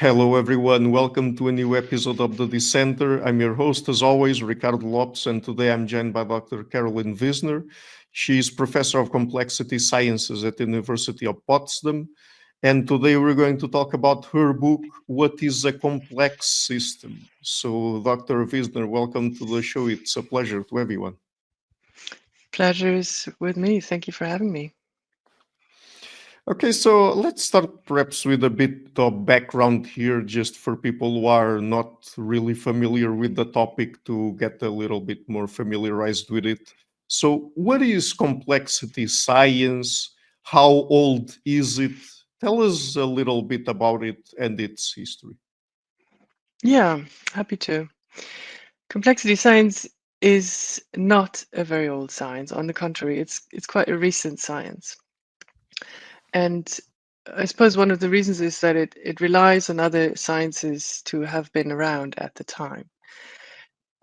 Hello, everyone. Welcome to a new episode of the Dissenter. I'm your host, as always, Ricardo Lopes, and today I'm joined by Dr. Karoline Wiesner. She is professor of complexity sciences at the University of Potsdam. And today we're going to talk about her book, What is a Complex System? So, Dr. Wiesner, welcome to the show. It's a pleasure to everyone. Pleasure is with me. Thank you for having me. Okay, so let's start perhaps with a bit of background here, just for people who are not really familiar with the topic to get a little bit more familiarized with it. So, what is complexity science? How old is it? Tell us a little bit about it and its history. Yeah, happy to. Complexity science is not a very old science. On the contrary, it's quite a recent science. And I suppose one of the reasons is that it relies on other sciences to have been around at the time.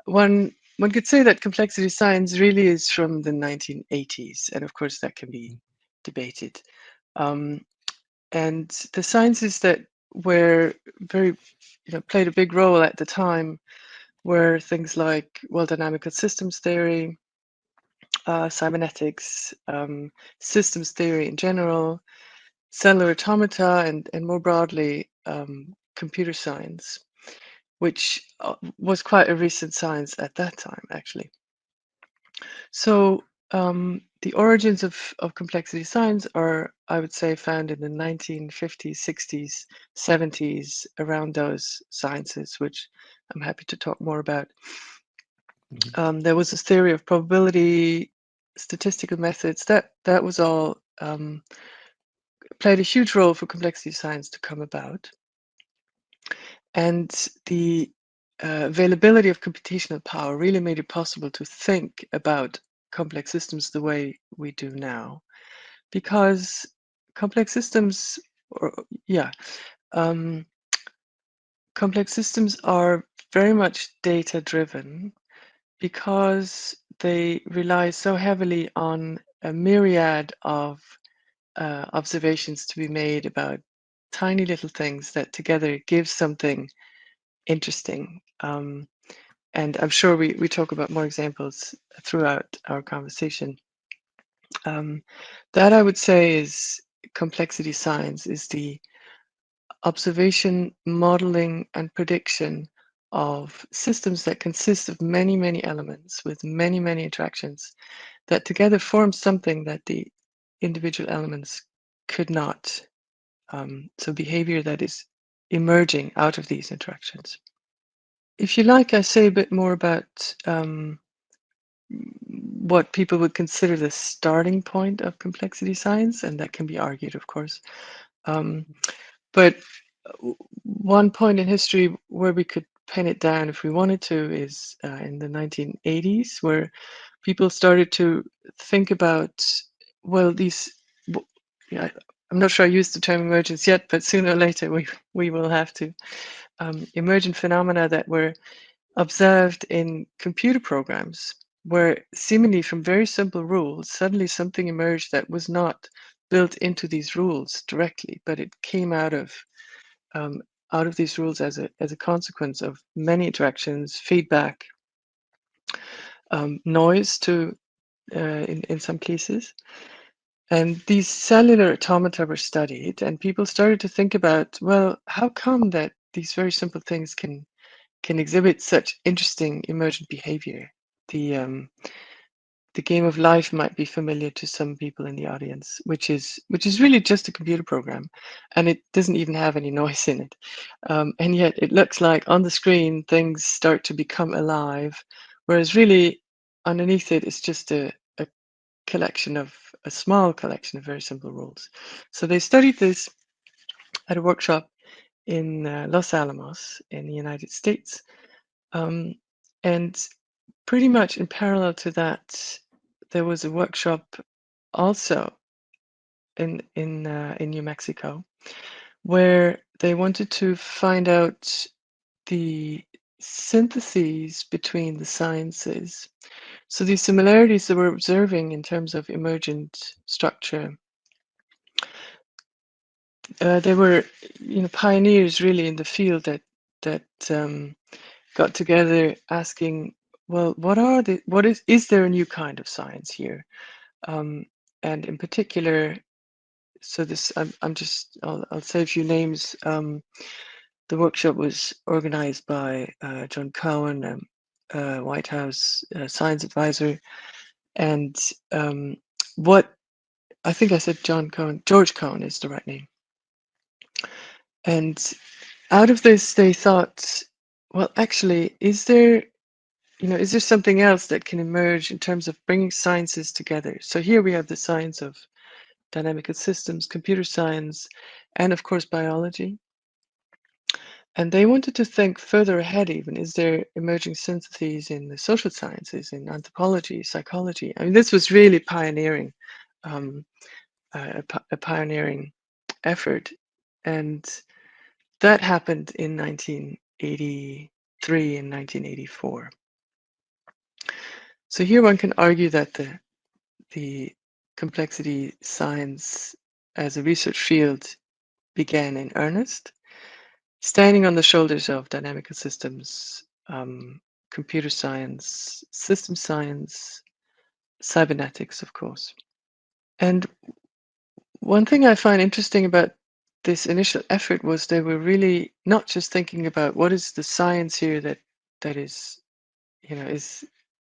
One could say that complexity science really is from the 1980s, and of course that can be debated. Um, and the sciences that were very, played a big role at the time were things like, well, dynamical systems theory, cybernetics, systems theory in general, cellular automata, and more broadly, computer science, which was quite a recent science at that time, actually. So the origins of complexity science are, I would say, found in the 1950s, 60s, 70s, around those sciences, which I'm happy to talk more about. Mhm. There was this theory of probability, statistical methods. That was all played a huge role for complexity science to come about, and the availability of computational power really made it possible to think about complex systems the way we do now, because complex systems, or yeah, um, complex systems are very much data driven because they rely so heavily on a myriad of observations to be made about tiny little things that together give something interesting. And I'm sure we talk about more examples throughout our conversation. Um, that I would say is complexity science, is the observation, modeling, and prediction of systems that consist of many, many elements with many, many interactions that together form something that the individual elements could not. So behavior that is emerging out of these interactions. If you like, I say a bit more about what people would consider the starting point of complexity science, and that can be argued, of course. Um, but one point in history where we could pin it down if we wanted to is in the 1980s, where people started to think about, well, yeah, I'm not sure I used the term emergence yet, but sooner or later we will have to, emergent phenomena that were observed in computer programs, where seemingly from very simple rules, suddenly something emerged that was not built into these rules directly, but it came um, out of these rules as a consequence of many interactions, feedback, noise to in some cases. And these cellular automata were studied, and people started to think about, well, how come that these very simple things can exhibit such interesting emergent behavior? The um, the game of life might be familiar to some people in the audience, which is really just a computer program, and it doesn't even have any noise in it. And yet, it looks like on the screen things start to become alive, whereas really underneath it is just a collection of a small collection of very simple rules. So they studied this at a workshop in Los Alamos in the United States, um, and pretty much in parallel to that, there was a workshop also in New Mexico, where they wanted to find out the syntheses between the sciences. So these similarities that we're observing in terms of emergent structure, they were, pioneers really in the field that got together asking, well, is there a new kind of science here? And in particular, so this, I'll say a few names. The workshop was organized by John Cowan, White House science advisor, and what I think I said John Cowan, George Cowan is the right name. And out of this, they thought, well, actually, is there something else that can emerge in terms of bringing sciences together? So here we have the science of dynamical systems, computer science, and of course, biology. And they wanted to think further ahead even. Is there emerging syntheses in the social sciences, in anthropology, psychology? I mean, this was really pioneering, a pioneering effort. And that happened in 1983 and 1984. So here one can argue that the complexity science as a research field began in earnest, standing on the shoulders of dynamical systems, computer science, system science, cybernetics, of course. And one thing I find interesting about this initial effort was they were really not just thinking about what is the science here that is,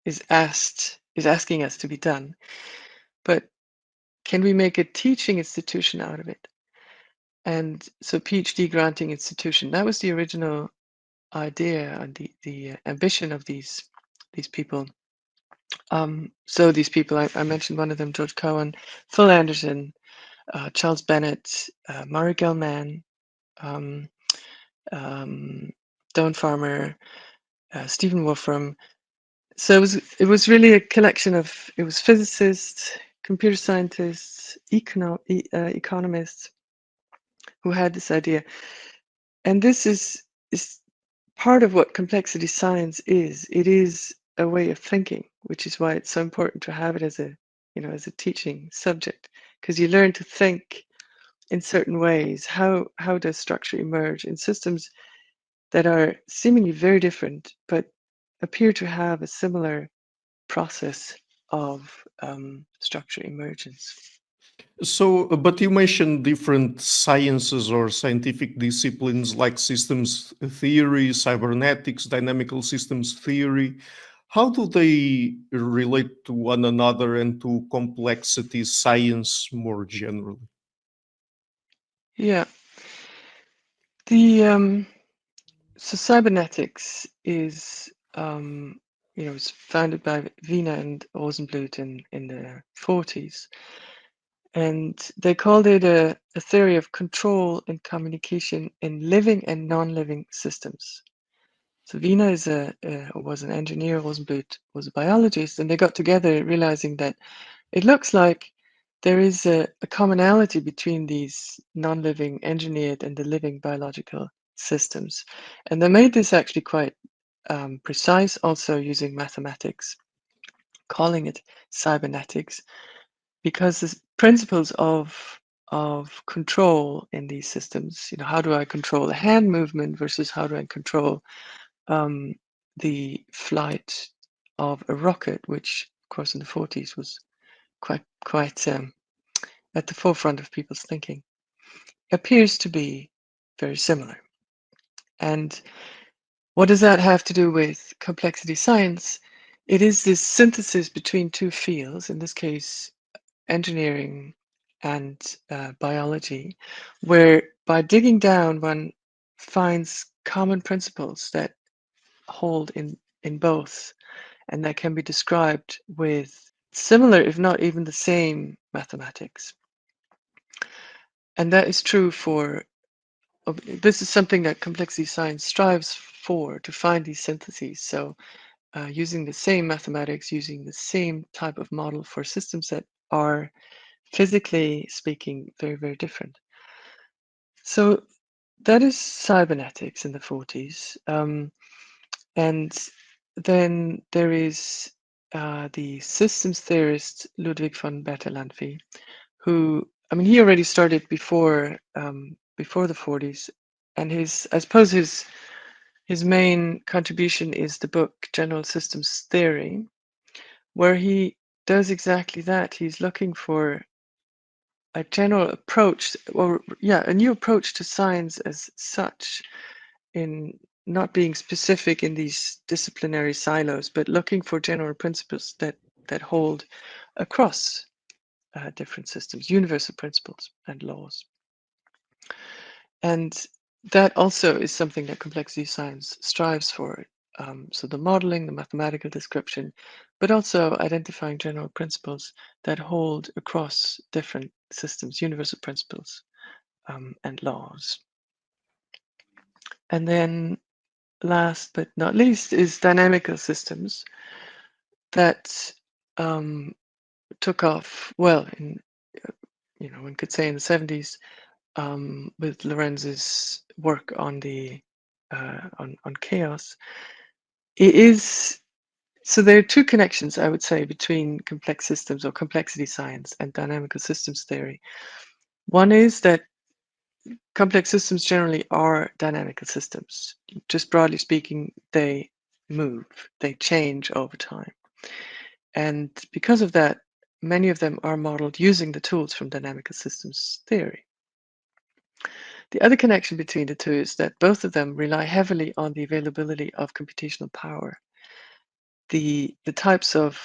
is asking us to be done, but can we make a teaching institution out of it? And so PhD granting institution, that was the original idea and the ambition of these people. So these people, I mentioned one of them, George Cowan, Phil Anderson, Charles Bennett, Murray Gell-Mann, um, Don Farmer, Stephen Wolfram. So it was really a collection of, it was physicists, computer scientists, economists who had this idea. And this is part of what complexity science is. It is a way of thinking, which is why it's so important to have it as a, as a teaching subject, because you learn to think in certain ways. How does structure emerge in systems that are seemingly very different, but appear to have a similar process of structure emergence? So, but you mentioned different sciences or scientific disciplines like systems theory, cybernetics, dynamical systems theory. How do they relate to one another and to complexity science more generally? Yeah, the so cybernetics is was founded by Wiener and Rosenblut in the 40s, and they called it a theory of control and communication in living and non-living systems. So Wiener was an engineer, Rosenblut was a biologist, and they got together realizing that it looks like there is a commonality between these non-living engineered and the living biological systems. And they made this actually quite precise, also using mathematics, calling it cybernetics, because the principles of control in these systems, how do I control the hand movement versus how do I control the flight of a rocket, which of course in the 40s was quite at the forefront of people's thinking, appears to be very similar. And what does that have to do with complexity science? It is this synthesis between two fields, in this case, engineering and biology, where by digging down, one finds common principles that hold in both, and that can be described with similar, if not even the same, mathematics. And that is true for, this is something that complexity science strives for, to find these syntheses. So using the same mathematics, using the same type of model for systems that are physically speaking very, very different. So that is cybernetics in the 40s. And then there is the systems theorist Ludwig von Bertalanffy, who I mean, he already started before before the 40s, and I suppose his main contribution is the book General Systems Theory, where he does exactly that. He's looking for a general approach, or yeah, a new approach to science as such, in not being specific in these disciplinary silos, but looking for general principles that hold across different systems, universal principles and laws. And that also is something that complexity science strives for. So the modeling, the mathematical description, but also identifying general principles that hold across different systems, universal principles and laws. And then last but not least is dynamical systems that took off well in, one could say in the 70s with Lorenz's work on the on chaos. It is so there are two connections, I would say, between complex systems or complexity science and dynamical systems theory. One is that complex systems generally are dynamical systems. Just broadly speaking, they move, they change over time. And because of that, many of them are modeled using the tools from dynamical systems theory. The other connection between the two is that both of them rely heavily on the availability of computational power. The types of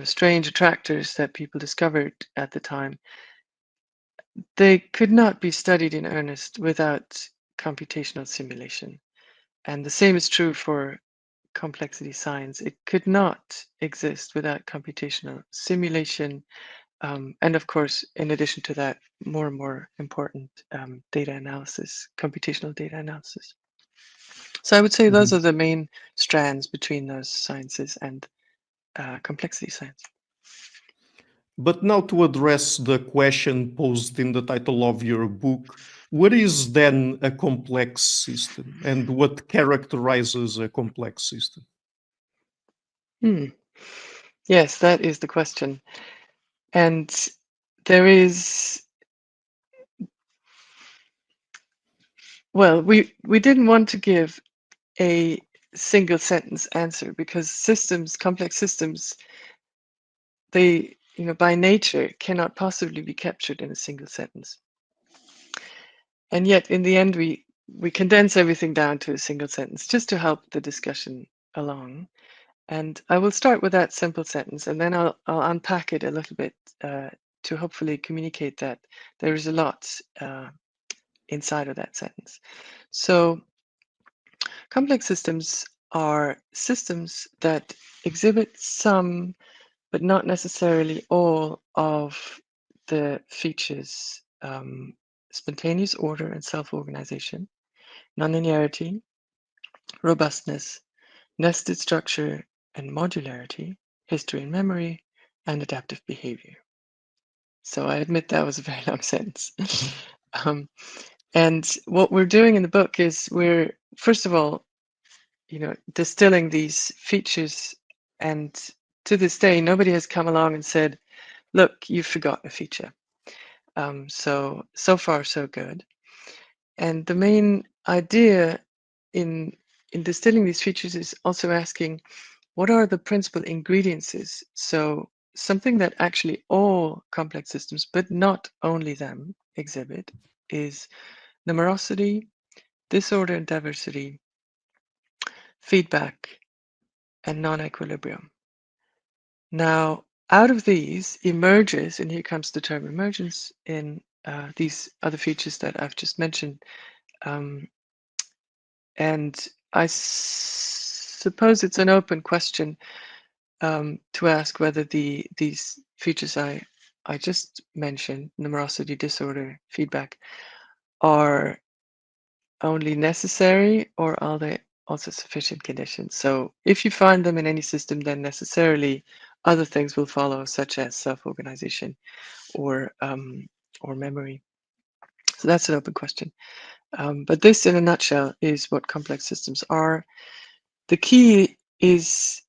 strange attractors that people discovered at the time, they could not be studied in earnest without computational simulation. And the same is true for complexity science. It could not exist without computational simulation. And of course, in addition to that, more and more important data analysis, computational data analysis. So I would say those are the main strands between those sciences and complexity science. But now to address the question posed in the title of your book, what is then a complex system and what characterizes a complex system? Yes, that is the question. And there is, well, we didn't want to give a single sentence answer because systems, complex systems, they, by nature cannot possibly be captured in a single sentence. And yet in the end, we condense everything down to a single sentence just to help the discussion along. And I will start with that simple sentence, and then I'll unpack it a little bit to hopefully communicate that there is a lot inside of that sentence. So complex systems are systems that exhibit some, but not necessarily all, of the features: spontaneous order and self-organization, nonlinearity, robustness, nested structure and modularity, history and memory, and adaptive behavior. So I admit that was a very long sentence. And what we're doing in the book is we're, first of all, distilling these features. And to this day, nobody has come along and said, look, you forgot a feature. So far, so good. And the main idea in distilling these features is also asking, what are the principal ingredients? So something that actually all complex systems, but not only them, exhibit is numerosity, disorder and diversity, feedback, and non-equilibrium. Now, out of these emerges, and here comes the term emergence in these other features that I've just mentioned. And I suppose it's an open question to ask whether these features I just mentioned, numerosity, disorder, feedback, are only necessary or are they also sufficient conditions? So if you find them in any system, then necessarily other things will follow, such as self-organization or memory. So that's an open question. But this, in a nutshell, is what complex systems are. The key is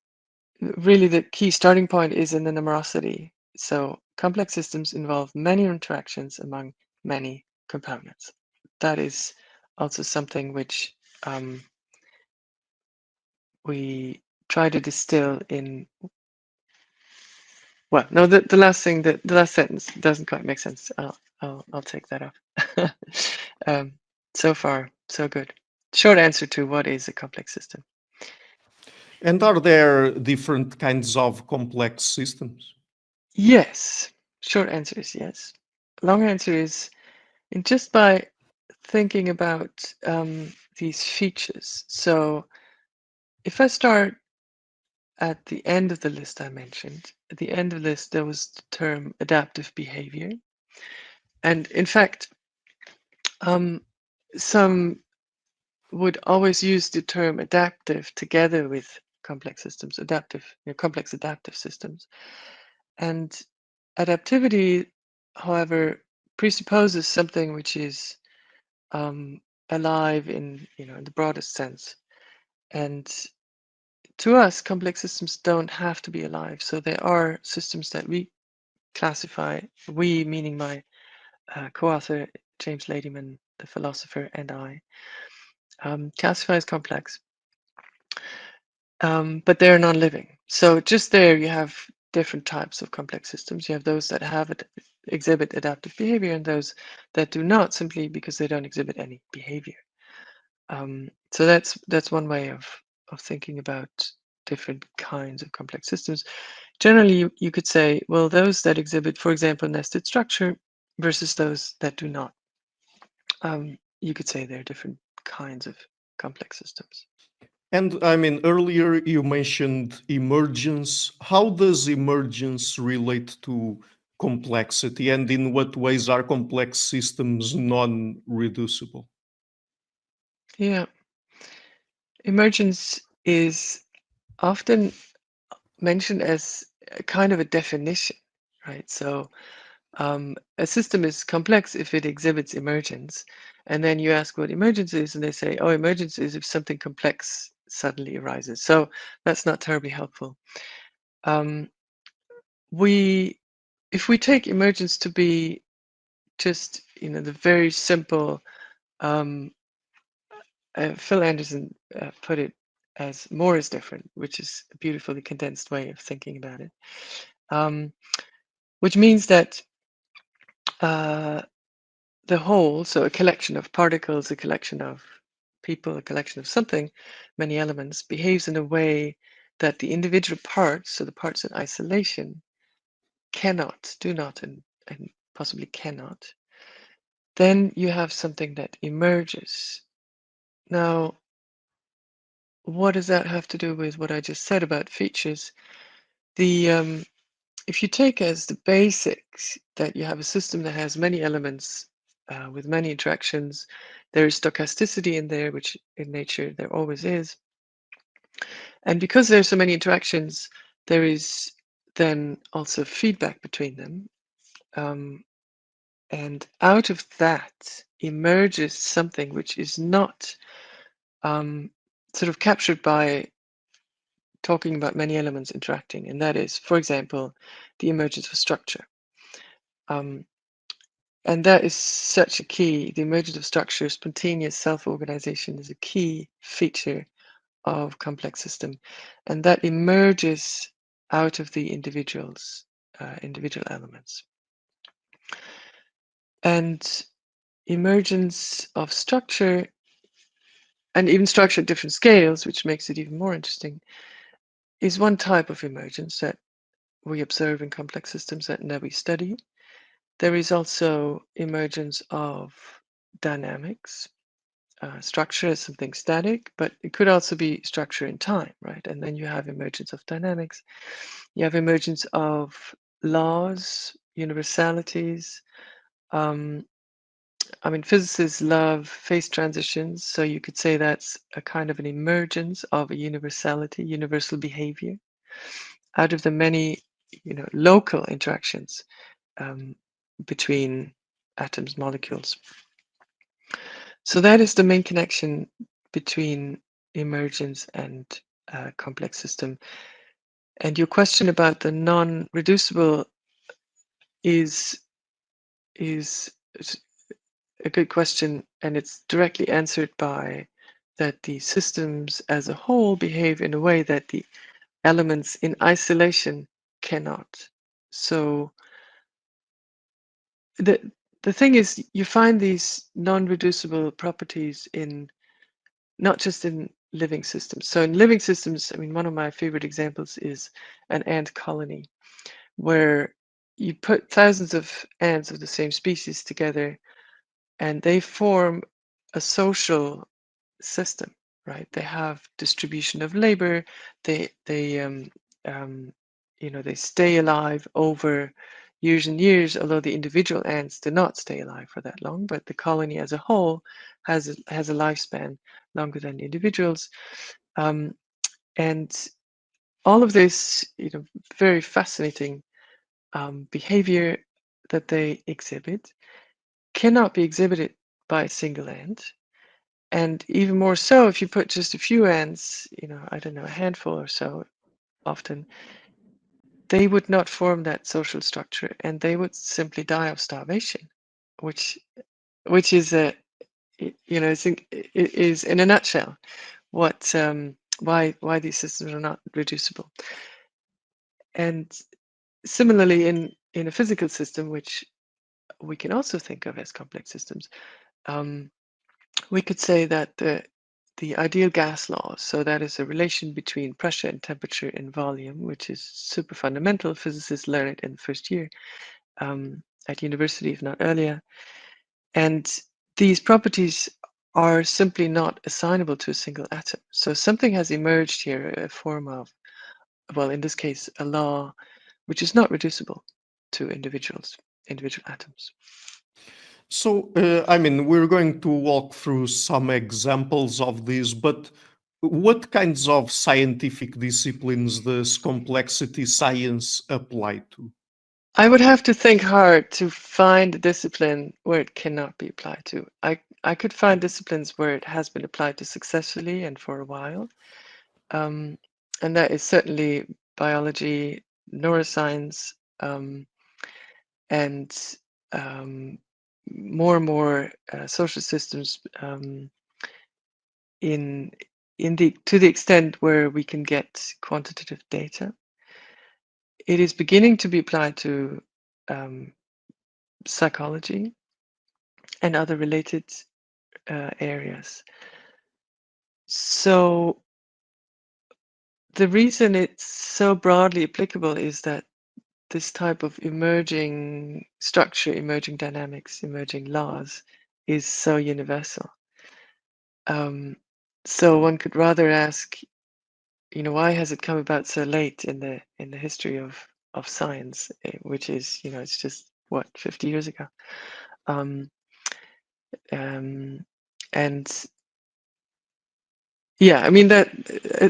really, the key starting point is in the numerosity. So complex systems involve many interactions among many components. That is also something which we try to distill in, well, no, the last thing, the last sentence doesn't quite make sense. I'll take that off. So far, so good. Short answer to what is a complex system. And are there different kinds of complex systems? Yes. Short answer is yes. Long answer is, and just by thinking about these features. So if I start at the end of the list I mentioned, at the end of the list, there was the term adaptive behavior. And in fact, some would always use the term adaptive together with complex systems, adaptive, complex adaptive systems. And adaptivity, however, presupposes something which is alive in, in the broadest sense. And to us, complex systems don't have to be alive. So there are systems that we classify, we meaning my co-author James Ladyman, the philosopher, and I, classify as complex, but they're non-living. So just there you have different types of complex systems. You have those that exhibit adaptive behavior and those that do not, simply because they don't exhibit any behavior. So that's one way of thinking about different kinds of complex systems. Generally, you could say, well, those that exhibit, for example, nested structure versus those that do not. You could say they're different kinds of complex systems. And I mean, earlier you mentioned emergence. How does emergence relate to complexity, and in what ways are complex systems non-reducible? Yeah. Emergence is often mentioned as a kind of a definition, right? So a system is complex if it exhibits emergence. And then you ask what emergence is, and they say, oh, emergence is if something complex suddenly arises. So that's not terribly helpful. If we take emergence to be just, the very simple, Phil Anderson put it as more is different, which is a beautifully condensed way of thinking about it. Which means that the whole, so a collection of particles, a collection of people, a collection of something, many elements, behaves in a way that the individual parts, so the parts in isolation, cannot, do not, and possibly cannot. Then you have something that emerges. Now, what does that have to do with what I just said about features? If you take as the basics that you have a system that has many elements with many interactions, there is stochasticity in there, which in nature there always is. And because there's so many interactions, there is then also feedback between them. And out of that emerges something which is not sort of captured by talking about many elements interacting. And that is, for example, the emergence of structure. And that is such a key. The emergence of structure, spontaneous self-organization, is a key feature of complex system, and that emerges out of the individual elements. And emergence of structure, and even structure at different scales, which makes it even more interesting, is one type of emergence that we observe in complex systems that we study. There is also emergence of dynamics. Structure is something static, but it could also be structure in time, right? And then you have emergence of dynamics. You have emergence of laws, universalities. Physicists love phase transitions, so you could say that's a kind of an emergence of a universality, universal behavior, out of the many, local interactions between atoms, molecules. So that is the main connection between emergence and complex system. And your question about the non-reducible, is a good question, and it's directly answered by that the systems as a whole behave in a way that the elements in isolation cannot. So the thing is, you find these non-reducible properties in not just in living systems. So in living systems, I mean, one of my favorite examples is an ant colony, where you put thousands of ants of the same species together, and they form a social system, right? They have distribution of labor. Um, they stay alive over years and years, although the individual ants do not stay alive for that long, but the colony as a whole has a lifespan longer than the individuals. And all of this, very fascinating behavior that they exhibit cannot be exhibited by a single ant. And even more so, if you put just a few ants, I don't know, a handful or so, often, they would not form that social structure, and they would simply die of starvation, which is it is in a nutshell what why these systems are not reducible. And similarly, in a physical system, which we can also think of as complex systems, we could say that the ideal gas law, so that is a relation between pressure and temperature and volume, which is super fundamental. Physicists learn it in the first year at university, if not earlier. And these properties are simply not assignable to a single atom. So something has emerged here, a form of, well, in this case, a law which is not reducible to individual atoms. So, I mean, we're going to walk through some examples of these, but what kinds of scientific disciplines does complexity science apply to? I would have to think hard to find a discipline where it cannot be applied to. I could find disciplines where it has been applied to successfully and for a while. And that is certainly biology, neuroscience, and more and more social systems in to the extent where we can get quantitative data. It is beginning to be applied to psychology and other related areas. So the reason it's so broadly applicable is that this type of emerging structure, emerging dynamics, emerging laws is so universal. So one could rather ask, why has it come about so late in the history of science, which is, it's just what, 50 years ago. Um, and yeah, I mean, that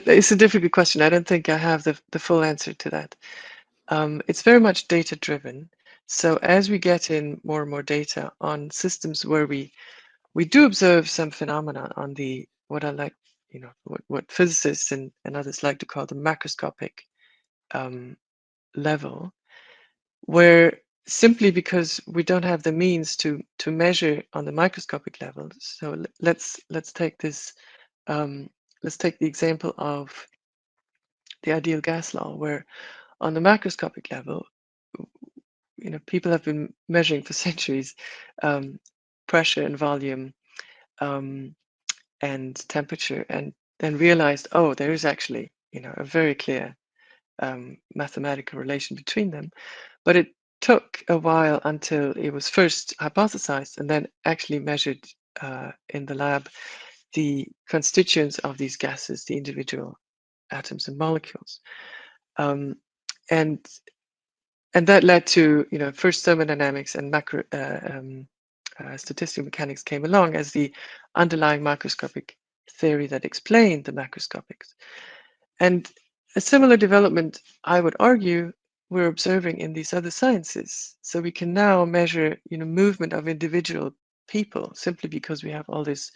it's a difficult question. I don't think I have the full answer to that. It's very much data driven. So as we get in more and more data on systems where we do observe some phenomena on the what I like, what physicists and others like to call the macroscopic level, where simply because we don't have the means to measure on the microscopic level. So let's take this. Let's take the example of the ideal gas law, where on the macroscopic level, people have been measuring for centuries pressure and volume and temperature, and then realized, oh, there is actually, a very clear mathematical relation between them. But it took a while until it was first hypothesized and then actually measured in the lab the constituents of these gases, the individual atoms and molecules. And that led to, first thermodynamics and macro statistical mechanics came along as the underlying macroscopic theory that explained the macroscopics. And a similar development, I would argue, we're observing in these other sciences. So we can now measure, movement of individual people simply because we have all this,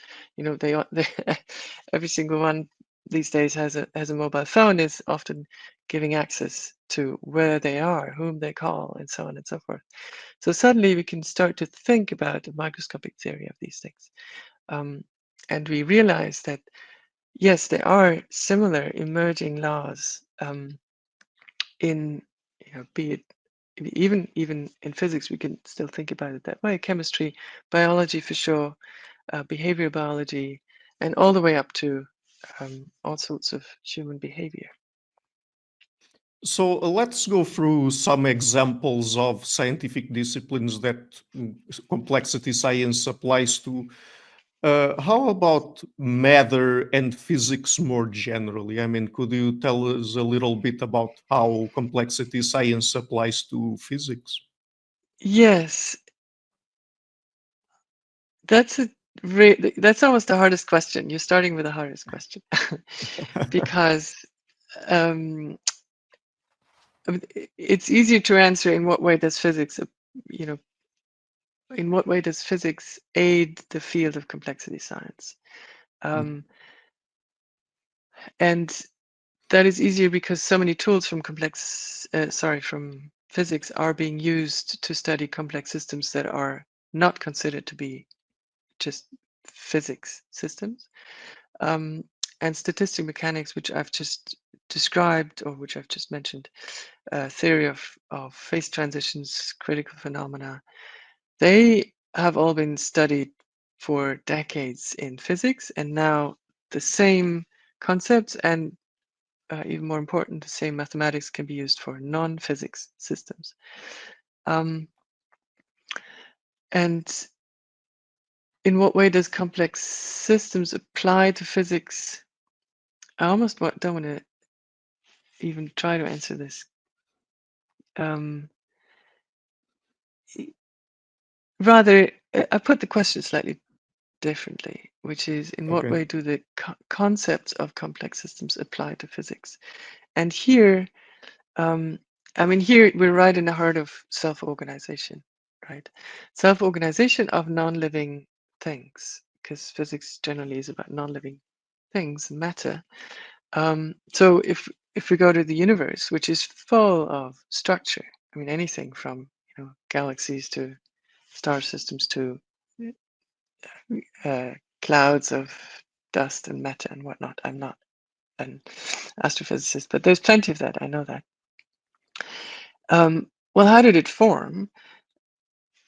every single one these days has a mobile phone is often giving access to where they are, whom they call, and so on and so forth. So suddenly we can start to think about the microscopic theory of these things. And we realize that, yes, there are similar emerging laws in, be it even in physics, we can still think about it that way. Chemistry, biology for sure, behavioral biology, and all the way up to all sorts of human behavior. So let's go through some examples of scientific disciplines that complexity science applies to. How about matter and physics more generally? I mean, could you tell us a little bit about how complexity science applies to physics? Yes, that's that's almost the hardest question. You're starting with the hardest question because um, I mean, it's easier to answer in what way does physics, you know, in what way does physics aid the field of complexity science? And that is easier because so many tools from from physics are being used to study complex systems that are not considered to be just physics systems. And statistic mechanics, which I've just described or which I've just mentioned, theory of phase transitions, critical phenomena, they have all been studied for decades in physics, and now the same concepts and even more important, the same mathematics can be used for non-physics systems. And in what way does complex systems apply to physics? I almost don't want to even try to answer this. Rather, I put the question slightly differently, which is, in what Okay. way do the concepts of complex systems apply to physics? And here, I mean, here we're right in the heart of self-organization, right? Self-organization of non-living things, because physics generally is about non-living things, matter. So if we go to the universe, which is full of structure, I mean, anything from galaxies to star systems to clouds of dust and matter and whatnot. I'm not an astrophysicist, but there's plenty of that. I know that. Well, how did it form?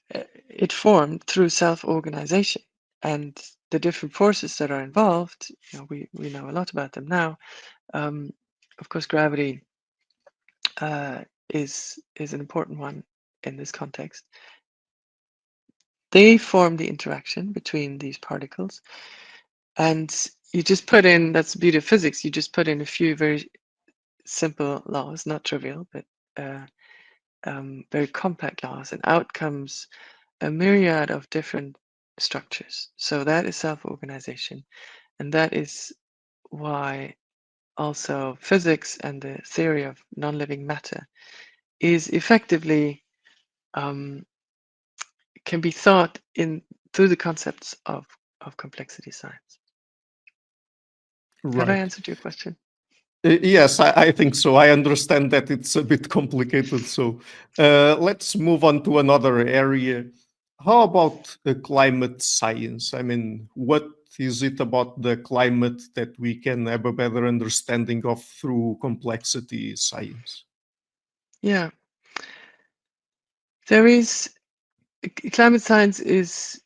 It formed through self-organization, and the different forces that are involved. We know a lot about them now. Of course, gravity is an important one in this context. They form the interaction between these particles, and you just put in, that's the beauty of physics, you just put in a few very simple laws, not trivial, but very compact laws, and out comes a myriad of different structures. So that is self-organization, and that is why also physics and the theory of non-living matter is effectively can be thought in through the concepts of complexity science. Have I Right. answered your question? Yes, I think so. I understand that it's a bit complicated. So let's move on to another area. How about climate science? I mean, what is it about the climate that we can have a better understanding of through complexity science? Yeah, there is climate science is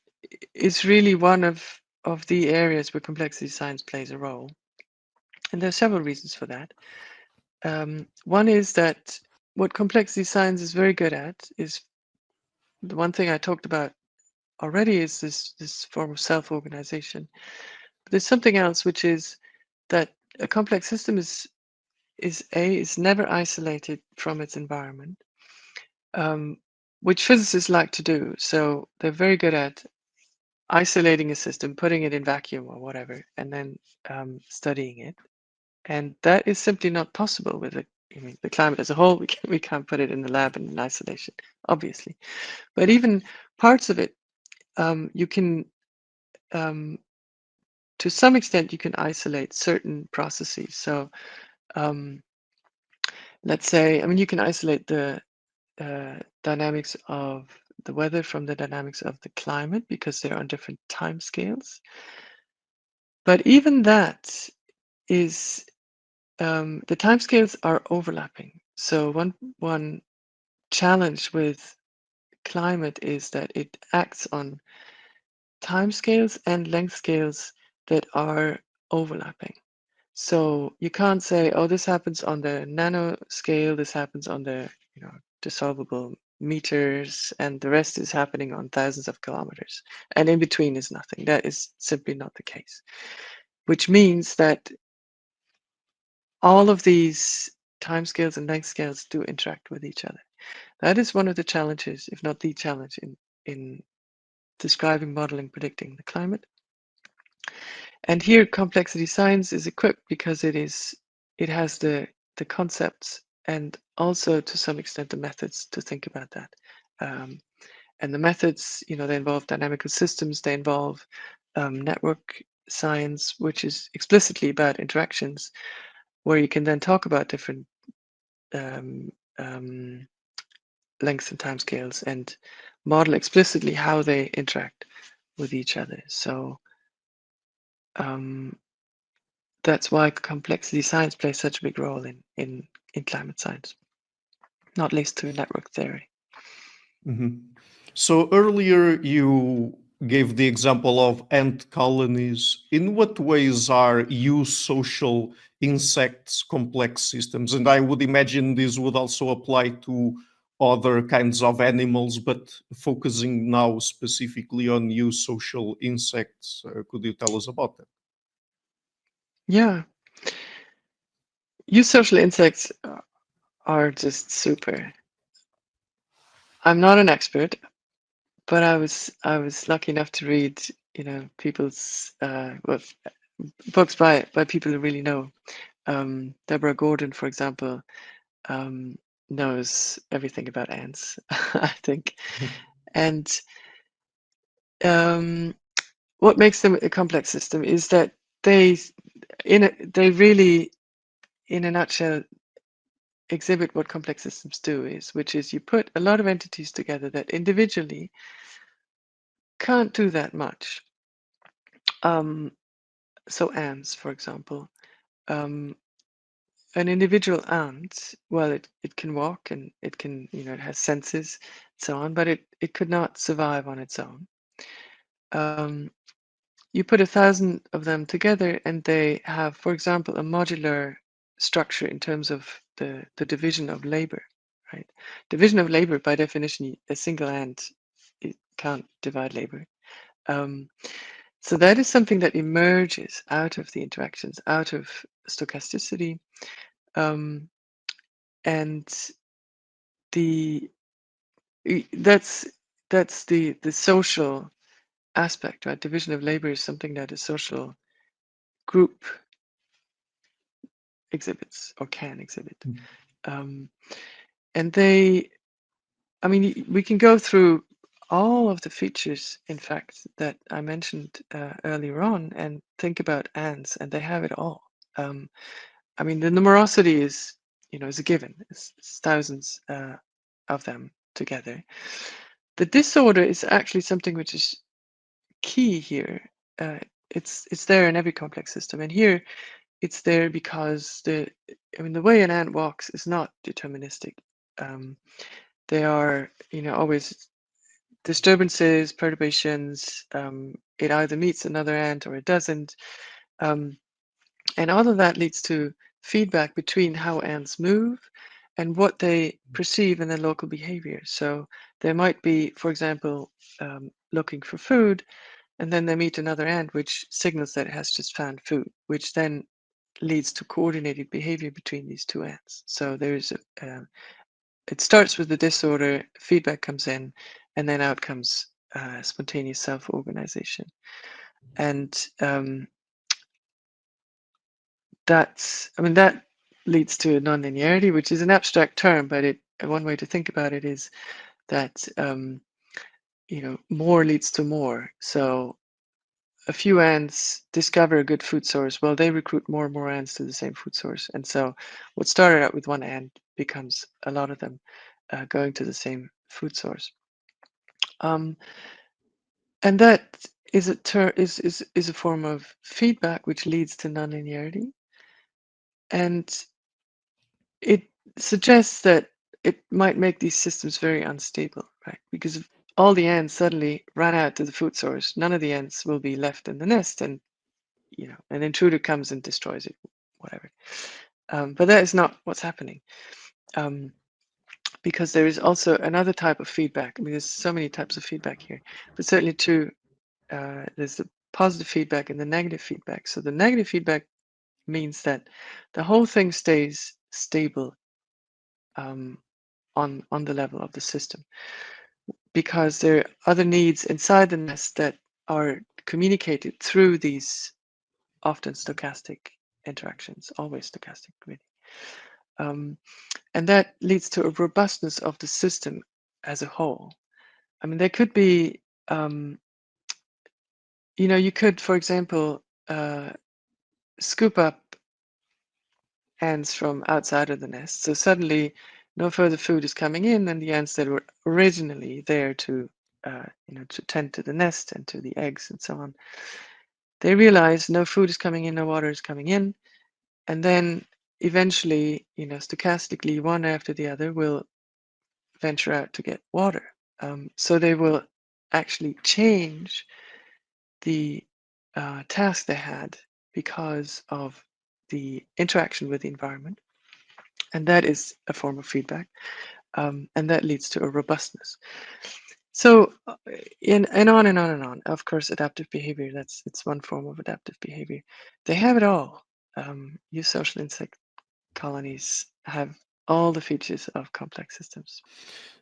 really one of the areas where complexity science plays a role, and there are several reasons for that. One is that what complexity science is very good at is the one thing I talked about already is this form of self-organization. But there's something else, which is that a complex system is never isolated from its environment, um, which physicists like to do. So they're very good at isolating a system, putting it in vacuum or whatever, and then studying it. And that is simply not possible with the climate as a whole. We can't put it in the lab in isolation, obviously. But even parts of it, you can to some extent, you can isolate certain processes. So let's say, I mean, you can isolate the dynamics of the weather from the dynamics of the climate because they're on different time scales. But even that is, the timescales are overlapping. So one challenge with climate is that it acts on timescales and length scales that are overlapping. So you can't say, oh, this happens on the nano scale, this happens on the dissolvable meters, and the rest is happening on thousands of kilometers. And in between is nothing. That is simply not the case. Which means that all of these timescales and length scales do interact with each other. That is one of the challenges, if not the challenge, in describing, modeling, predicting the climate. And here complexity science is equipped because it has the concepts and also to some extent the methods to think about that. And the methods, they involve dynamical systems, they involve network science, which is explicitly about interactions, where you can then talk about different lengths and timescales and model explicitly how they interact with each other. So that's why complexity science plays such a big role in climate science, not least through network theory. So earlier you gave the example of ant colonies. In what ways are eusocial insects complex systems? And I would imagine this would also apply to other kinds of animals, but focusing now specifically on eusocial insects. Could you tell us about that? Yeah. Eusocial insects are just super. I'm not an expert, but I was lucky enough to read, people's books by people who really know. Deborah Gordon, for example, knows everything about ants, I think. And what makes them a complex system is that they really, in a nutshell, exhibit what complex systems do, which is you put a lot of entities together that individually can't do that much. So ants, for example, an individual ant, well, it can walk and it can, it has senses, so on, but it could not survive on its own. You put 1,000 of them together and they have, for example, a modular structure in terms of the division of labor, right? Division of labor, by definition, a single ant, it can't divide labor. So that is something that emerges out of the interactions, out of stochasticity, and that's the social aspect, right? Division of labor is something that a social group exhibits or can exhibit. And we can go through all of the features, in fact, that I mentioned earlier on and think about ants, and they have it all. The numerosity is a given. It's thousands of them together. The disorder is actually something which is key here. It's there in every complex system, and here it's there because the way an ant walks is not deterministic. They are always disturbances, perturbations. It either meets another ant or it doesn't, and all of that leads to feedback between how ants move and what they perceive in their local behavior. So they might be, for example, looking for food, and then they meet another ant which signals that it has just found food, which then leads to coordinated behavior between these two ants. So there's it starts with the disorder, feedback comes in, and then out comes spontaneous self-organization. And that leads to nonlinearity, which is an abstract term, but one way to think about it is that more leads to more. So a few ants discover a good food source, well, they recruit more and more ants to the same food source. And so what started out with one ant becomes a lot of them going to the same food source. And that is a form of feedback which leads to nonlinearity. And it suggests that it might make these systems very unstable, right? Because if all the ants suddenly ran out to the food source, none of the ants will be left in the nest, and an intruder comes and destroys it, whatever. But that is not what's happening, because there is also another type of feedback. I mean, there's so many types of feedback here, but certainly there's the positive feedback and the negative feedback. So the negative feedback means that the whole thing stays stable on the level of the system, because there are other needs inside the nest that are communicated through these often stochastic interactions, always stochastic, really. And that leads to a robustness of the system as a whole. I mean, there could be, you could, for example, scoop up ants from outside of the nest. So suddenly no further food is coming in, and the ants that were originally there to tend to the nest and to the eggs and so on, they realize no food is coming in, no water is coming in, and then eventually, stochastically, one after the other will venture out to get water. So they will actually change the task they had because of the interaction with the environment. And that is a form of feedback. And that leads to a robustness. So, and on and on and on. Of course, adaptive behavior, it's one form of adaptive behavior. They have it all. Eusocial insect colonies have all the features of complex systems.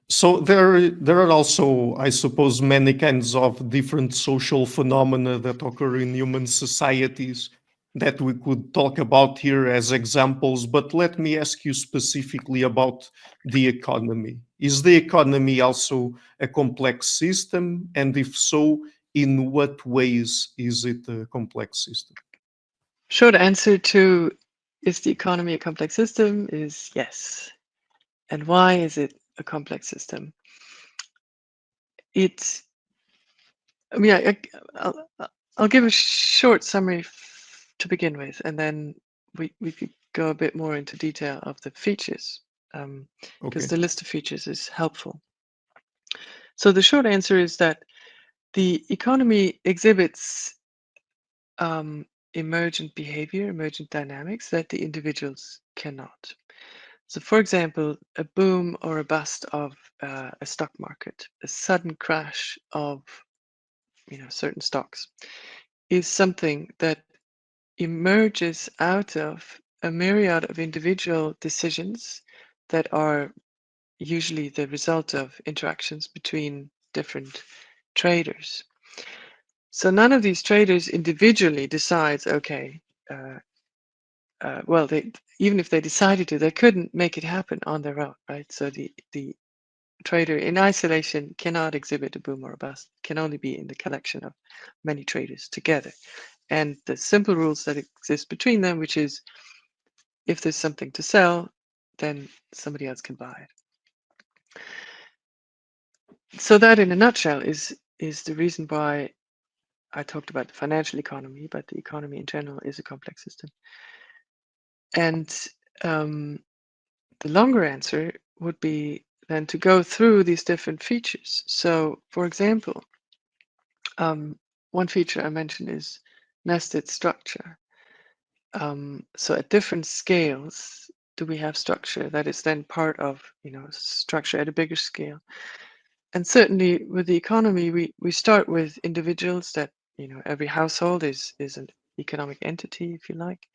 So there are also, I suppose, many kinds of different social phenomena that occur in human societies that we could talk about here as examples. But let me ask you specifically about the economy. Is the economy also a complex system? And if so, in what ways is it a complex system? Short answer to is the economy a complex system is yes. And why is it a complex system? I'll give a short summary to begin with, and then we could go a bit more into detail of the features, because Okay. the list of features is helpful. So the short answer is that the economy exhibits emergent behavior, emergent dynamics that the individuals cannot. So, for example, a boom or a bust of a stock market, a sudden crash of certain stocks, is something that emerges out of a myriad of individual decisions that are usually the result of interactions between different traders. So none of these traders individually decides, okay, well, even if they decided to, they couldn't make it happen on their own, right? So the trader in isolation cannot exhibit a boom or a bust, can only be in the collection of many traders together. And the simple rules that exist between them, which is if there's something to sell, then somebody else can buy it. So that in a nutshell is the reason why I talked about the financial economy, but the economy in general is a complex system. And the longer answer would be then to go through these different features. So, for example, one feature I mentioned is nested structure. So at different scales, do we have structure that is then part of structure at a bigger scale? And certainly with the economy, we start with individuals that every household is an economic entity, if you like.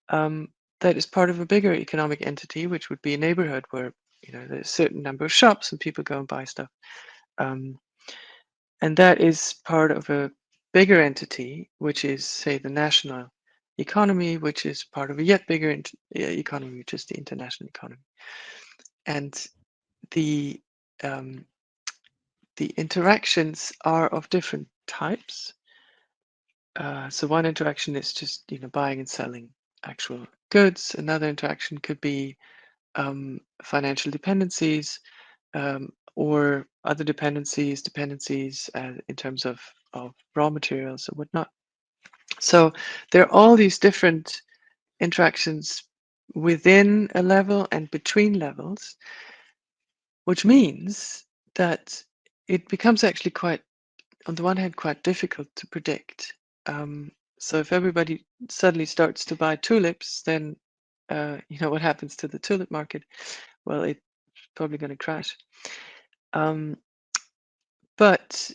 That is part of a bigger economic entity, which would be a neighborhood where there's a certain number of shops and people go and buy stuff. And that is part of a bigger entity, which is, say, the national economy, which is part of a yet bigger economy, which is the international economy. And the interactions are of different types. So one interaction is just buying and selling actual goods. Another interaction could be financial dependencies, or other dependencies in terms of raw materials and whatnot. So there are all these different interactions within a level and between levels, which means that it becomes actually quite, on the one hand, quite difficult to predict. So if everybody suddenly starts to buy tulips, then what happens to the tulip market? Well, it's probably going to crash. But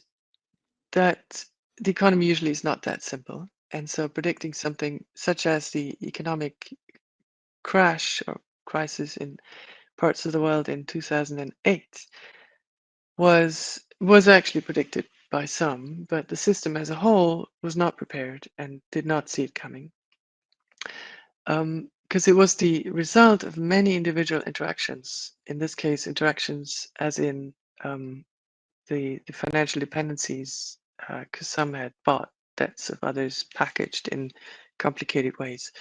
that the economy usually is not that simple, and so predicting something such as the economic crash or crisis in parts of the world in 2008 was actually predicted by some, but the system as a whole was not prepared and did not see it coming, because it was the result of many individual interactions. In this case, interactions as in the financial dependencies, because some had bought debts of others packaged in complicated ways.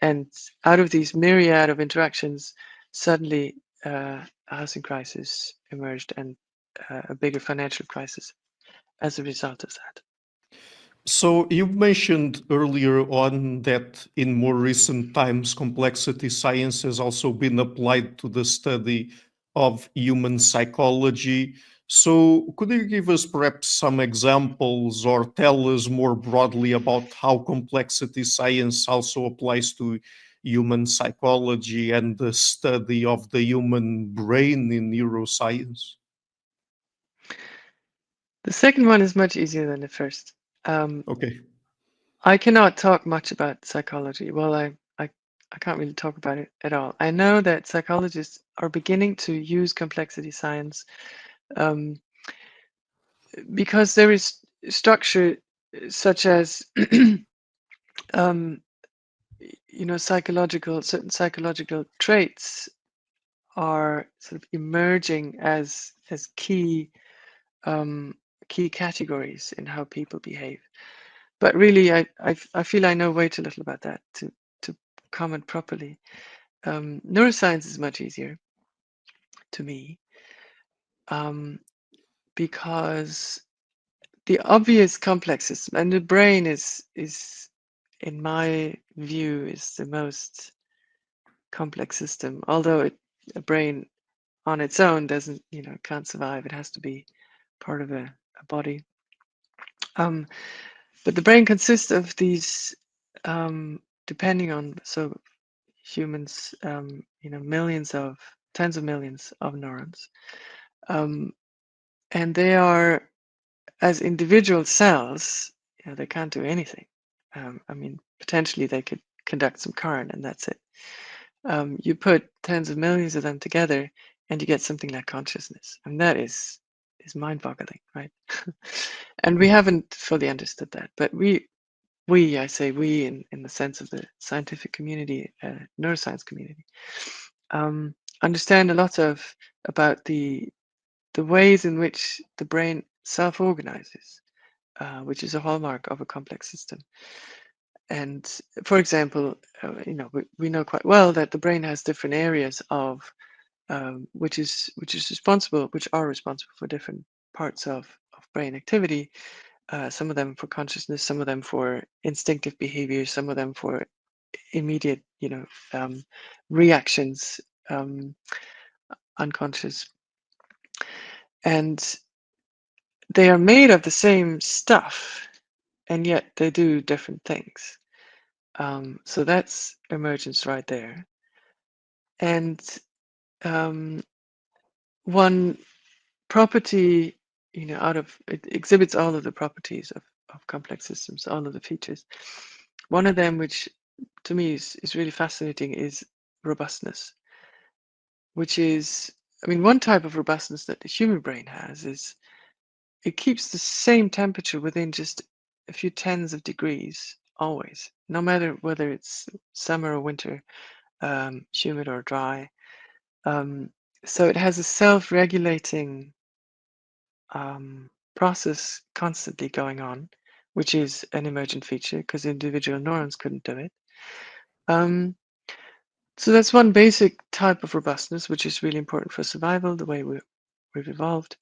And out of these myriad of interactions, suddenly a housing crisis emerged and a bigger financial crisis as a result of that. So you mentioned earlier on that in more recent times, complexity science has also been applied to the study of human psychology. So could you give us perhaps some examples or tell us more broadly about how complexity science also applies to human psychology and the study of the human brain in neuroscience? The second one is much easier than the first. Okay. I cannot talk much about psychology. Well, I can't really talk about it at all. I know that psychologists are beginning to use complexity science, um, because there is structure such as um, certain psychological traits are sort of emerging as key categories in how people behave. But really, I feel I know way too little about that to comment properly. Neuroscience is much easier to me, um, because the obvious complex system, and the brain is in my view is the most complex system. Although a brain on its own doesn't, can't survive. It has to be part of a body. But the brain consists of these, depending on, so humans, tens of millions of neurons, and they are, as individual cells, they can't do anything. I mean, potentially they could conduct some current, and that's it. You put tens of millions of them together, and you get something like consciousness, and that is mind-boggling, right? And we haven't fully understood that, but I say we in the sense of the scientific community, neuroscience community, understand a lot about the ways in which the brain self-organizes, which is a hallmark of a complex system. And for example, we know quite well that the brain has different areas of which are responsible for different parts of brain activity. Some of them for consciousness, some of them for instinctive behavior, some of them for immediate, reactions, unconscious. And they are made of the same stuff, and yet they do different things. So that's emergence right there. And one property, out of it exhibits all of the properties of complex systems, all of the features. One of them, which to me is really fascinating, is robustness, which is, I mean, one type of robustness that the human brain has is it keeps the same temperature within just a few tens of degrees always, no matter whether it's summer or winter, humid or dry. So it has a self-regulating process constantly going on, which is an emergent feature because individual neurons couldn't do it. So that's one basic type of robustness, which is really important for survival, the way we've evolved.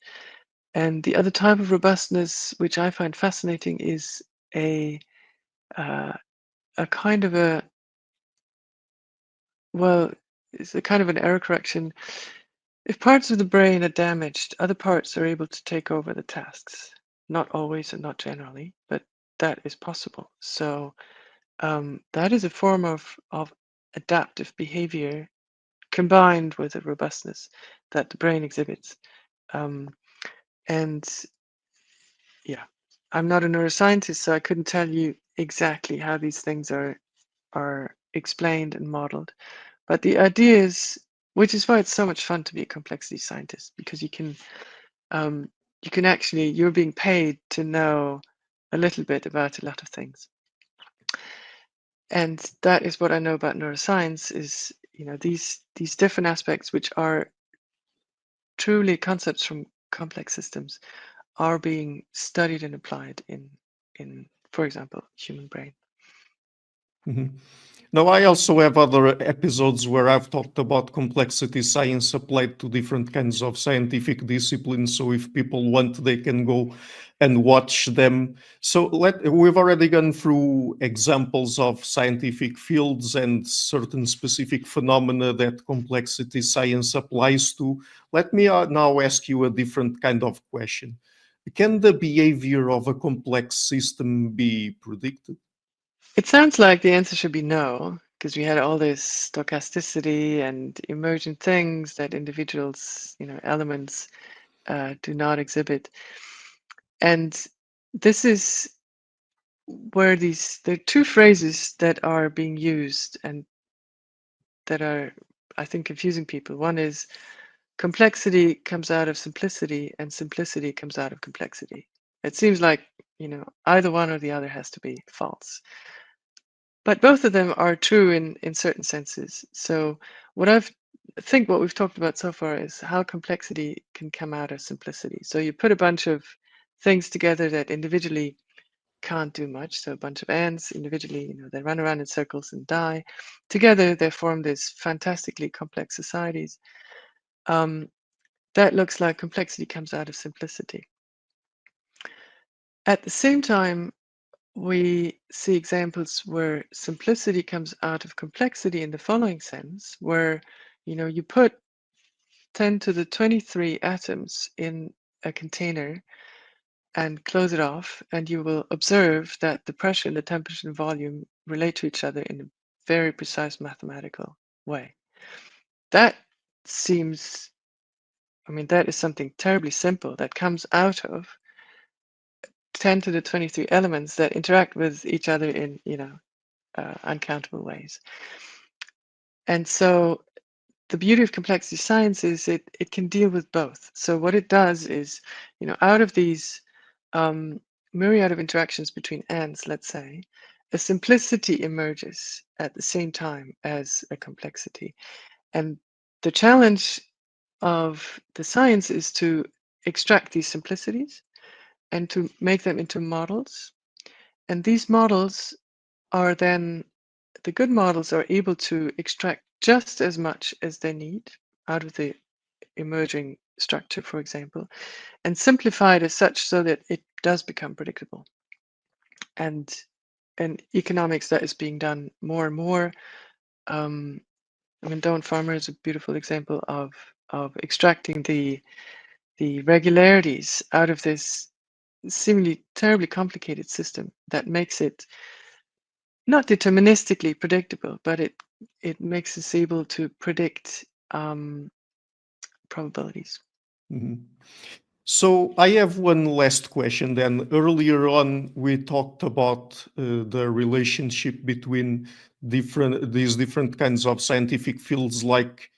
And the other type of robustness, which I find fascinating, is a kind of it's a kind of an error correction. If parts of the brain are damaged, other parts are able to take over the tasks. Not always and not generally, but that is possible. So that is a form of adaptive behavior combined with a robustness that the brain exhibits. And yeah, I'm not a neuroscientist, so I couldn't tell you exactly how these things are explained and modeled. But the idea is, which is why it's so much fun to be a complexity scientist, because you can actually, you're being paid to know a little bit about a lot of things. And that is what I know about neuroscience is, these different aspects, which are truly concepts from complex systems, are being studied and applied in, for example, human brain. Mhm. Now, I also have other episodes where I've talked about complexity science applied to different kinds of scientific disciplines. So if people want, they can go and watch them. So we've already gone through examples of scientific fields and certain specific phenomena that complexity science applies to. Let me now ask you a different kind of question. Can the behavior of a complex system be predicted? It sounds like the answer should be no, because we had all this stochasticity and emergent things that individuals, elements do not exhibit. And this is where there are two phrases that are being used and that are, I think, confusing people. One is complexity comes out of simplicity and simplicity comes out of complexity. It seems like, either one or the other has to be false. But both of them are true in certain senses. So I think what we've talked about so far is how complexity can come out of simplicity. So you put a bunch of things together that individually can't do much. So a bunch of ants individually, they run around in circles and die. Together, they form these fantastically complex societies. That looks like complexity comes out of simplicity. At the same time, we see examples where simplicity comes out of complexity in the following sense, where you put 10 to the 23 atoms in a container and close it off, and you will observe that the pressure and the temperature and volume relate to each other in a very precise mathematical way. That seems, that is something terribly simple that comes out of 10 to the 23 elements that interact with each other in, uncountable ways. And so the beauty of complexity science is it can deal with both. So what it does is, out of these myriad of interactions between ants, let's say, a simplicity emerges at the same time as a complexity. And the challenge of the science is to extract these simplicities and to make them into models. And these models are then, the good models are able to extract just as much as they need out of the emerging structure, for example, and simplify it as such so that it does become predictable. And in economics, that is being done more and more. Dawn Farmer is a beautiful example of extracting the regularities out of this seemingly terribly complicated system that makes it not deterministically predictable, but it makes us able to predict probabilities. Mhm. So I have one last question then. Earlier on, we talked about the relationship between these different kinds of scientific fields like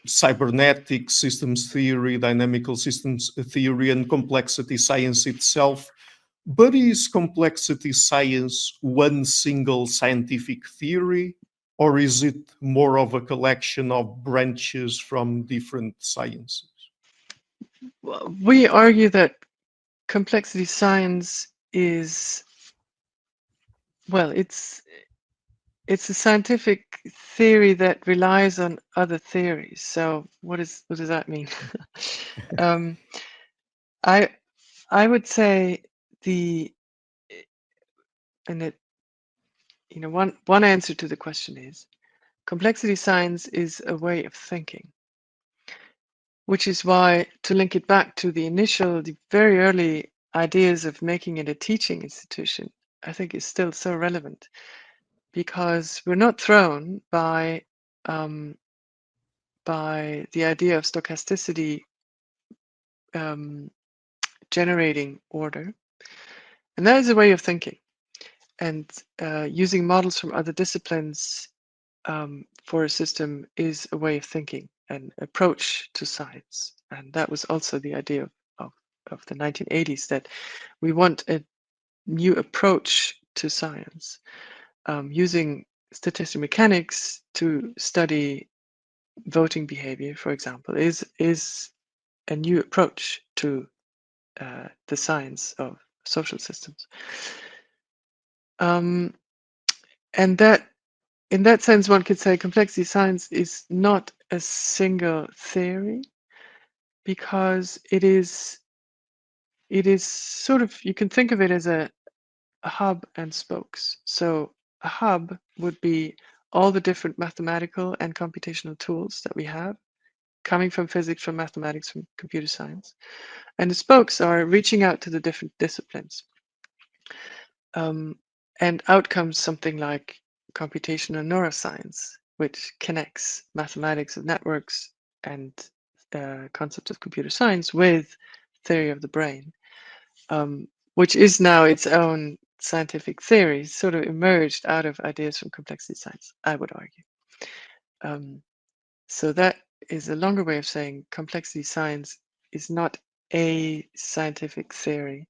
cybernetics, systems theory, dynamical systems theory, and complexity science itself. But is complexity science one single scientific theory, or is it more of a collection of branches from different sciences? Well, we argue that complexity science is, well, it's a scientific theory that relies on other theories. So what does that mean? I would say one answer to the question is complexity science is a way of thinking, which is why, to link it back to the very early ideas of making it a teaching institution, I think is still so relevant, because we're not thrown by the idea of stochasticity generating order. And that is a way of thinking. And using models from other disciplines for a system is a way of thinking, an approach to science. And that was also the idea of the 1980s, that we want a new approach to science. Using statistical mechanics to study voting behavior, for example, is a new approach to the science of social systems. And that, in that sense, one could say complexity science is not a single theory, because it is sort of, you can think of it as a hub and spokes. So a hub would be all the different mathematical and computational tools that we have, coming from physics, from mathematics, from computer science. And the spokes are reaching out to the different disciplines. And out comes something like computational neuroscience, which connects mathematics of networks and concepts of computer science with theory of the brain, which is now its own scientific theory, sort of emerged out of ideas from complexity science, I would argue. So that is a longer way of saying complexity science is not a scientific theory.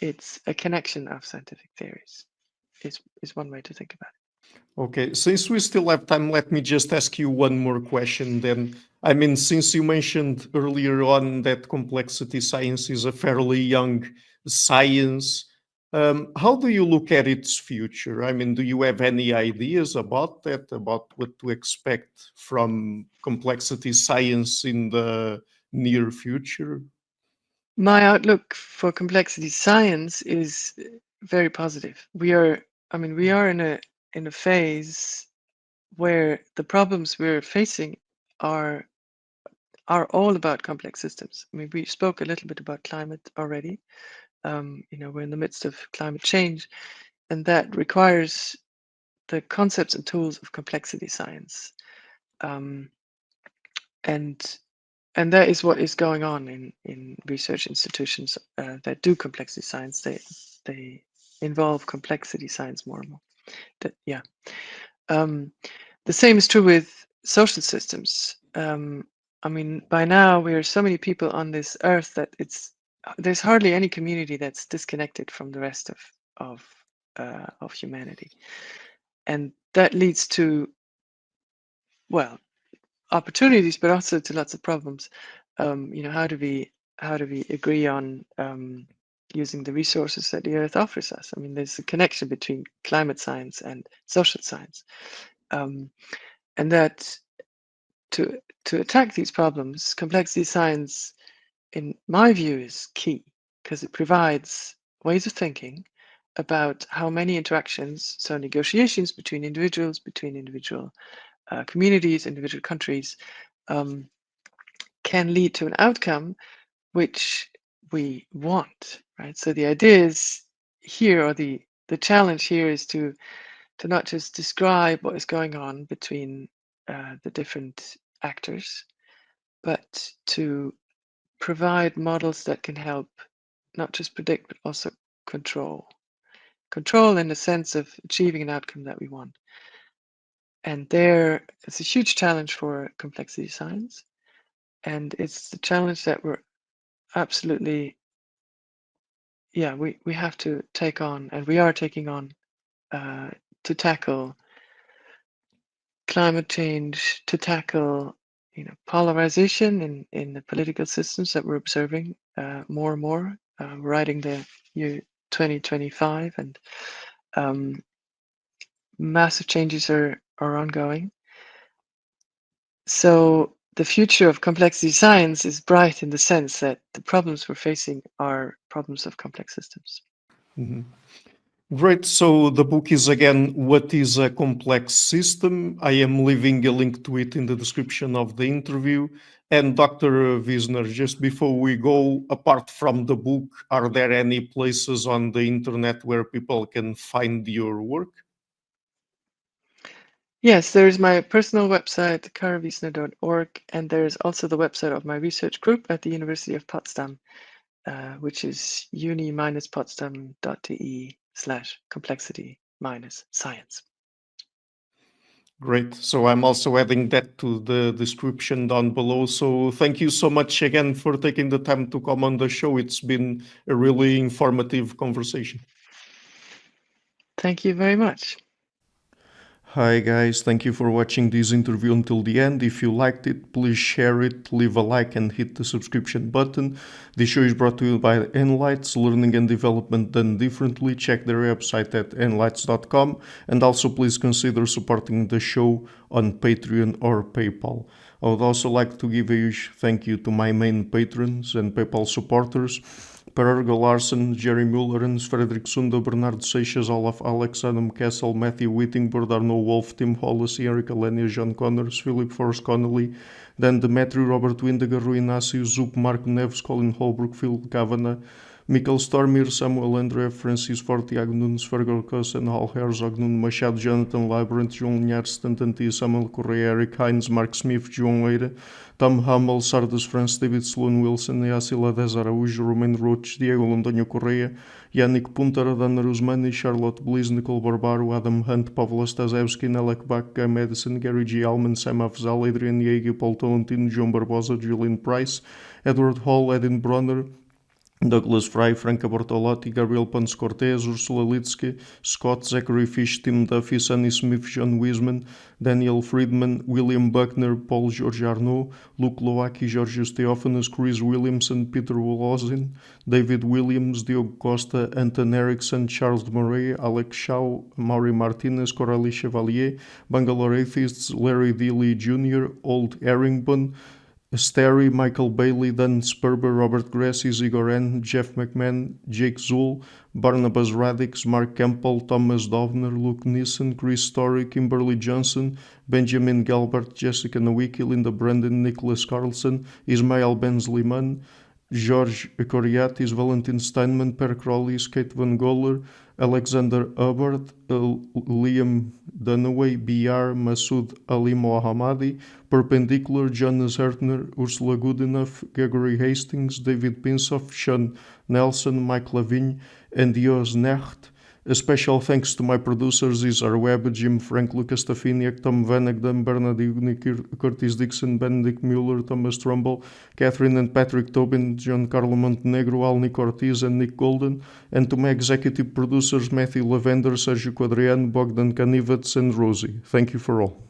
It's a connection of scientific theories, is one way to think about it. Okay, since we still have time, let me just ask you one more question then. I mean, since you mentioned earlier on that complexity science is a fairly young science, how do you look at its future? I mean, do you have any ideas about that, about what to expect from complexity science in the near future? My outlook for complexity science is very positive. We are in a phase where the problems we're facing are all about complex systems. I mean, we spoke a little bit about climate already. We're in the midst of climate change, and that requires the concepts and tools of complexity science. And that is what is going on in research institutions that do complexity science. They involve complexity science more and more. The same is true with social systems. I mean, by now we are so many people on this earth that there's hardly any community that's disconnected from the rest of humanity, and that leads to, well, opportunities, but also to lots of problems. How do we agree on using the resources that the earth offers us? I mean, there's a connection between climate science and social science, and that to attack these problems, complexity science, in my view, is key, because it provides ways of thinking about how many interactions, so negotiations between individuals, between individual communities, individual countries, can lead to an outcome which we want, right? So the idea is here, or the challenge here, is to not just describe what is going on between the different actors, but to provide models that can help not just predict, but also control in the sense of achieving an outcome that we want. And there, it's a huge challenge for complexity science, and it's the challenge that we're absolutely, we have to take on, and we are taking on, to tackle climate change, to tackle polarization in the political systems that we're observing more and more, writing the year 2025, and massive changes are ongoing. So the future of complexity science is bright in the sense that the problems we're facing are problems of complex systems. Mhm. Great. So the book is again, What is a Complex System? I am leaving a link to it in the description of the interview. And Dr. Wiesner, just before we go, apart from the book, are there any places on the internet where people can find your work? Yes, there's my personal website, karowiesner.org, and there's also the website of my research group at the University of Potsdam, which is uni-potsdam.de/complexity-science. Great. So I'm also adding that to the description down below. So thank you so much again for taking the time to come on the show. It's been a really informative conversation. Thank you very much. Hi guys, thank you for watching this interview until the end. If you liked it, please share it, leave a like and hit the subscription button. This show is brought to you by Enlights, learning and development done differently. Check their website at enlights.com, and also please consider supporting the show on Patreon or PayPal. I would also like to give a huge thank you to my main patrons and PayPal supporters: Per Ergo Larsen, Jerry Mullerens, Frederick Sundo, Bernardo Seixas, Olaf Alex, Adam Kessel, Matthew Whittingbird, Arno Wolf, Tim Hollis, Eric Alenia, John Connors, Philip Forrest Connolly, Dan Demetri, Robert Windiger, Rui Inácio, Zup, Marco Neves, Colin Holbrook, Phil Kavanagh, Mikkel Stormir, Samuel André, Francis Forte, Tiago Nunes, Fergal Cossen, Hal Herzog, Nuno Machado, Jonathan Librant, João Linhares, Stantantia, Samuel Correia, Eric Hines, Mark Smith, João Eira, Tom Hummel, Sardas France, David Sloan Wilson, Yacila Dez Araújo, Romain Roach, Diego Londoño Correia, Yannick Punter, Adana Rusmani, Charlotte Bliss, Nicole Barbaro, Adam Hunt, Pavlo Stasevski, Nelek Bach, Guy Madison, Gary G. Alman, Sam Afzal, Adrian Yeager, Paul Tolentino, João Barbosa, Julian Price, Edward Hall, Edin Bronner, Douglas Fry, Franca Bortolotti, Gabriel Ponce Cortez, Ursula Litsky, Scott, Zachary Fish, Tim Duffy, Sonny Smith, John Wiseman, Daniel Friedman, William Buckner, Paul George Arnaud, Luke Lowacki, Georgios Theophanos, Chris Williamson, Peter Wolozin, David Williams, Diogo Costa, Anton Erickson, Charles Murray, Alex Shaw, Maury Martinez, Coralie Chevalier, Bangalore Atheists, Larry Dealey Jr., Old Erringbon, Sterry, Michael Bailey, Dan Sperber, Robert Grassi, Igor N., Jeff McMahon, Jake Zool, Barnabas Radix, Mark Campbell, Thomas Dovner, Luke Nissen, Chris Story, Kimberly Johnson, Benjamin Galbert, Jessica Nowicki, Linda Brandon, Nicholas Carlson, Ismail Benzliman, George Coriatis, Valentin Steinman, Per Crowley, Kate Van Goller, Alexander Hubbard, Liam Dunaway, BR, Masood Ali Mohammadi, Perpendicular, Jonas Hertner, Ursula Goodenough, Gregory Hastings, David Pinsoff, Sean Nelson, Mike Lavigne, and Dios Necht. A special thanks to my producers: Isar Webb, Jim Frank, Lucas Stafiniak, Tom Vanagdam, Bernard Ugnik, Curtis Dixon, Benedict Mueller, Thomas Trumbull, Catherine and Patrick Tobin, Giancarlo Montenegro, Alnick Ortiz, and Nick Golden, and to my executive producers: Matthew Lavender, Sergio Quadriano, Bogdan Kanivets, and Rosie. Thank you for all.